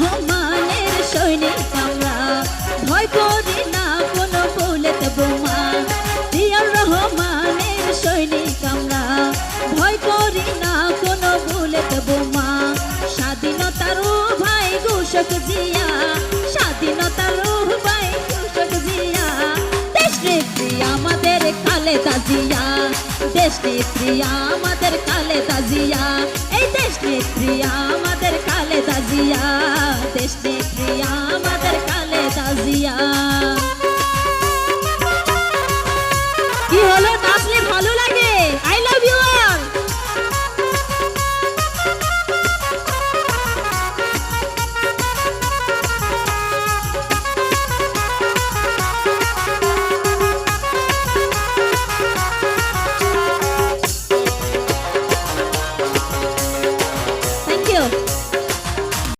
রহমানের সৈনিক আমরা, ভয় করি না কোনো বুলেট বোমা। জিয়াউর রহমানের সৈনিক আমরা, ভয় করি না কোনো বুলেট বোমা। স্বাধীনতার ভাই ঘোষক জিয়া, স্বাধীনতার ভাই ঘোষক জিয়া। দেশ নেত্রী আমাদের খালেদা জিয়া, দেশ নেত্রী আমাদের খালেদা জিয়া, এই দেশ নেত্রী আমাদের খালেদা জিয়া।